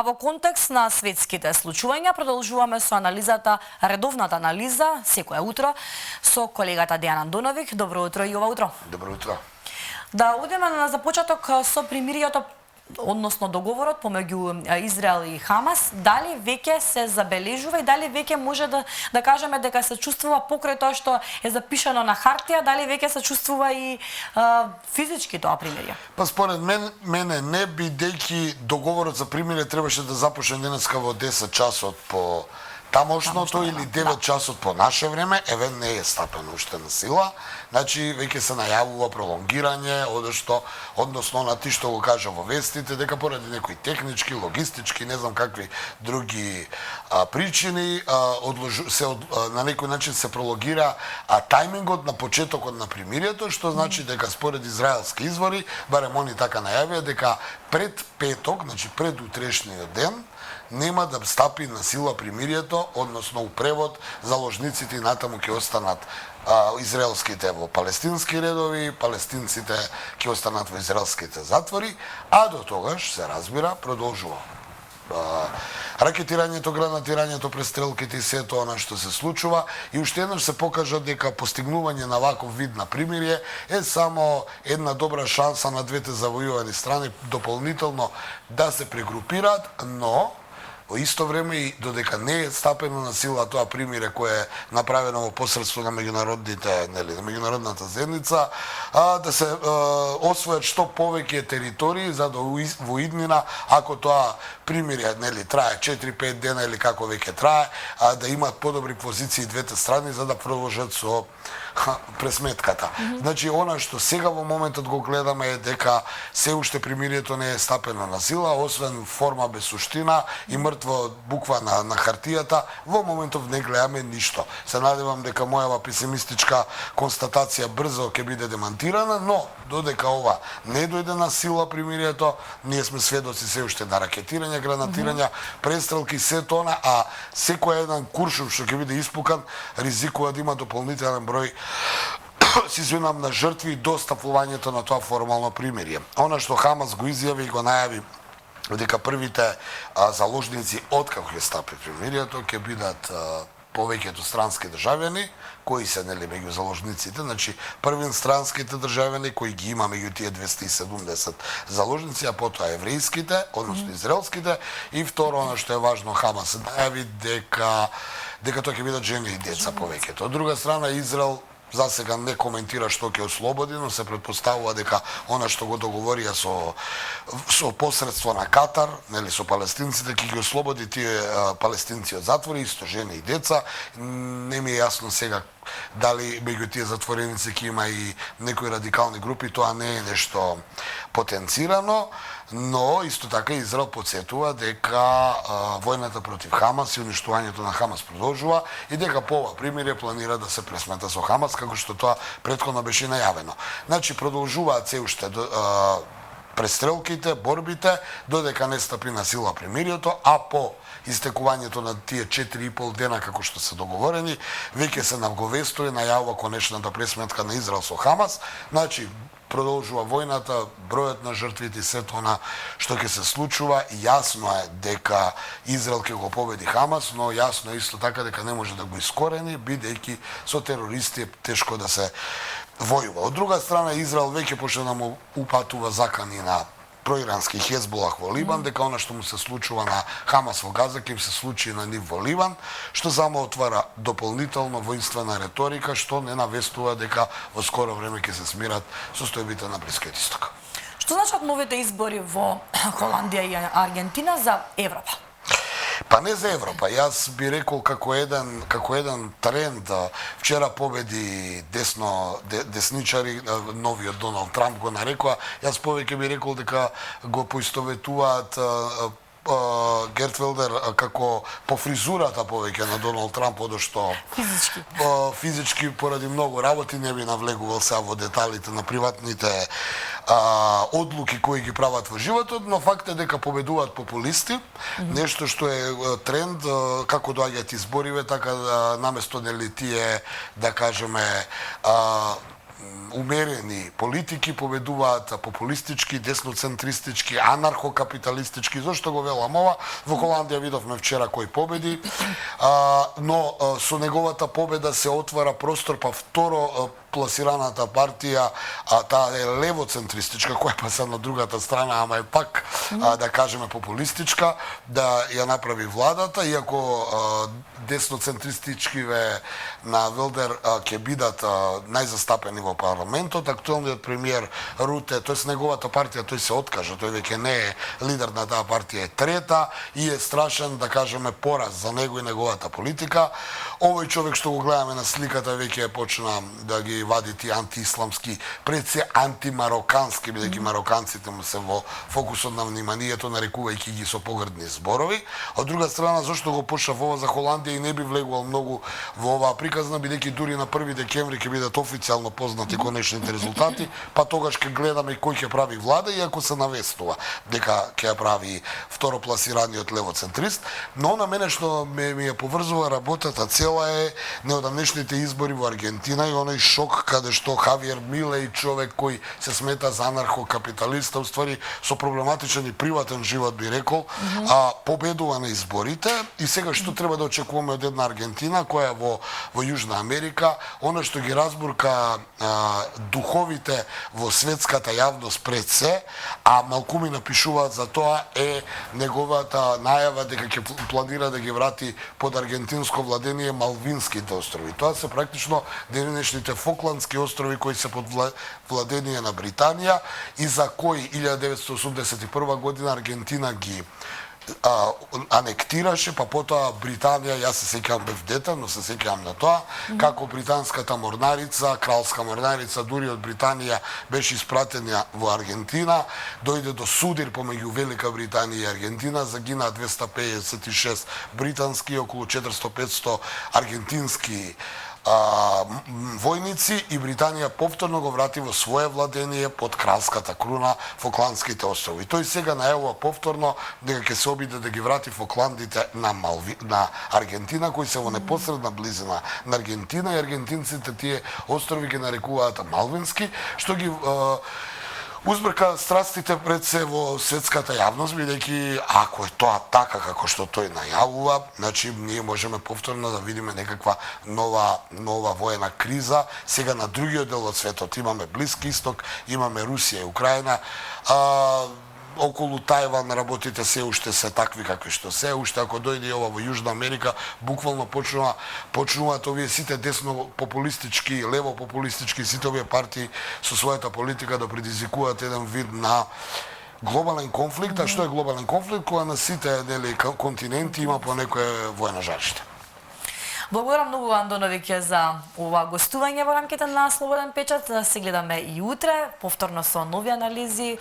А во контекст на светските случувања продолжуваме со анализата, редовната анализа секое утро со колегата Дејан Андоновиќ. Добро утро и ова утро. Добро утро. Да одеме на започеток со примирието, односно договорот помеѓу Израел и Хамас. Дали веќе се забележува и дали веќе може да кажеме дека се чувствува покрај тоа што е запишано на хартија, дали веќе се чувствува и физички тоа примирие? Па според мене не, бидејќи договорот за примирие требаше да започне денеска во 10 часот по тамошното или 9 часот по наше време, еве не е стапено уште на сила. Значи веќе се најавува пролонгирање, односно на ти што го кажа во вестите, дека поради некои технички, логистички, не знам какви други причини, на некој начин се прологира тајмингот на почетокот на примирието, што значи дека според израелски извори, барем они така најавија, дека пред петок, значи пред утрешниот ден, нема да стапи на сила примирието, односно у превод заложниците натаму ќе останат израелските во палестински редови, палестинците ќе останат во израелските затвори, а до тогаш, се разбира, продолжува ракетирањето, гранатирањето, престрелките и сето она што се случува, и уште еднаш се покажа дека постигнување на ваков вид на примирие е само една добра шанса на двете завојувани страни дополнително да се прегрупираат, но во исто време и додека не е стапено на сила тоа примире кое е направено во посредство на меѓународната заедница, да се освојат што повеќе територии за да во иднина, ако тоа примире трае 4-5 дена или како веќе трае, да имаат подобри позиции двете страни за да продолжат со пресметката. Значи, она што сега во моментот го гледаме е дека се уште примирието не е стапено на сила, освен форма без суштина и мртва буква на хартијата, во моментов не гледаме ништо. Се надевам дека мојава песимистичка констатација брзо ќе биде демантирана, но додека ова не дојде на сила примирието, ние сме сведоци се уште на ракетирање, гранатирања, престрелки, сето она, а секој еден куршум што ќе биде испукан ризикува да има дополнителен број на жртви до стапувањето на тоа формално примирие. Она што Хамас го изјави и го најави дека првите заложници откако ќе стапи примирието ќе бидат повеќето странски државјани кои се меѓу заложниците, значи првин странските државјани кои ги има меѓу тие 270 заложници, а потоа еврејските, односно израелските, и второ, она што е важно, Хамас најави дека тоа ќе бидат жени и деца повеќето. Од друга страна, Израел за сега не коментира што ќе ослободи, но се претпоставува дека она што го договорија со посредство на Катар, со палестинците, ќе ги ослободи тие палестинци од затвори, исто жени и деца. Не ми е јасно сега дали меѓу тие затвореници ќе има и некои радикални групи, тоа не е нешто потенцирано, но исто така Израел потсетува дека војната против Хамас и уништувањето на Хамас продолжува и дека по ова примирие планира да се пресмета со Хамас, како што тоа претходно беше најавено. Значи продолжуваат се уште престрелките, борбите, додека не стапи на сила примирието, а по истекувањето на тие 4,5 дена како што се договорени, веќе се наговестува и најавува конечната пресметка на Израел со Хамас. Значи продолжува војната, бројот на жртвите и сето она што ќе се случува. Јасно е дека Израел ќе го победи Хамас, но јасно е исто така дека не може да го искорени, бидејќи со терористи е тешко да се војува. Од друга страна, Израел веќе почна да му упатува закани на проирански Хезболах во Либан, дека она што му се случува на Хамас во Газа ќе се случи на нив во Ливан, што само отвара дополнително воинствена реторика, што не навестува дека во скоро време ќе се смират состојбите на Блискиот Исток. Што значат новите избори во Холандија и Аргентина за Европа? Па не за Европа, јас би рекол како еден тренд. Вчера победи десничари, новиот Доналд Трамп го нарекува, јас повеќе би рекол дека го поистоветуваат Герт Велдер како по фризурата повеќе на Доналд Трамп, одошто физички поради многу работи, не би навлегувал сега во деталите на приватните одлуки кои ги прават во животот, но факт е дека победуваат популисти, нешто што е тренд, како доаѓаат избориве, така наместо тие, да кажеме, умерени политики победуваат популистички, десноцентристички, анархокапиталистички. Зошто го велам ова? Во Холандија видовме вчера кој победи, но со неговата победа се отвара простор, па второ пласираната партија, таа е левоцентристичка, која па се на другата страна, ама е пак, да кажеме, популистичка, да ја направи владата, иако десноцентристичкиве на Вилдер ќе бидат најзастапени во парламентот. Актуелниот премиер Руте, тоест неговата партија, тој се откажа, тој веќе не е лидер на таа партија, е трета и е страшен, да кажеме, пораз за него и неговата политика. Овој човек што го гледаме на сликата веќе почна да ги вади тие антиисламски, пред се антимарокански, бидејќи мароканците му се во фокусот на вниманието, нарекувајќи ги со погрдни зборови. Од друга страна, зашто го почнав ова за Холандија и не би влегувал многу во оваа приказна, бидејќи дури на 1 декември ќе бидат официјално познати конечните резултати, па тогаш ќе гледаме кој ќе прави влада, иако се навестува дека ќе ја прави второпласираниот левоцентрист. Но на мене што ми ја поврзува работата цела е неодамнешните избори во Аргентина и оној шок каде што Хавиер Милеј, човек кој се смета за анархокапиталиста, уствари со проблематичен и приватен живот би рекол, победува на изборите. И сега што треба да очекуваме од една Аргентина која во Јужна Америка, она што ги разбурка духовите во светската јавност пред се, а малкуми напишуваат за тоа, е неговата најава дека ќе планира да ги врати под аргентинско владение Малвинските острови. Тоа се практично денешните Фокландски острови кои се под владение на Британија и за кои 1981 година Аргентина ги анектираше, па потоа Британија, јас се сеќавам, бев дете, но се сеќавам на тоа, како британската морнарица, кралска морнарица, дури од Британија беше испратена во Аргентина, дојде до судир помеѓу Велика Британија и Аргентина, загинаа 256 британски и околу 400-500 аргентински војници и Британија повторно го врати во свое владение под кралската круна Фокландските острови. Тој сега најавува повторно дека ќе се обиде да ги врати Фокландите на Аргентина, кои се во непосредна близина на Аргентина, и аргентинците тие острови ги нарекуваат Малвински, што ги узбрка страстите пред се во светската јавност, бидејќи ако е тоа така како што тој најавува, значи ние можеме повторно да видиме некаква нова воена криза. Сега на другиот дел од светот имаме Блиски Исток, имаме Русија и Украина. Околу Тајван работите се уште се такви какви што се, уште ако дојде ова во Јужна Америка, буквално почнуваат овие сите десно популистички, лево популистички, сите овие партии со својата политика да предизвикуваат еден вид на глобален конфликт. А што е глобален конфликт? Кога на сите континенти има по некое војно жариште. Благодарам многу, Андоновиќе, за ова гостување во рамките на Слободен печат. Се гледаме и утре, повторно со нови анализи.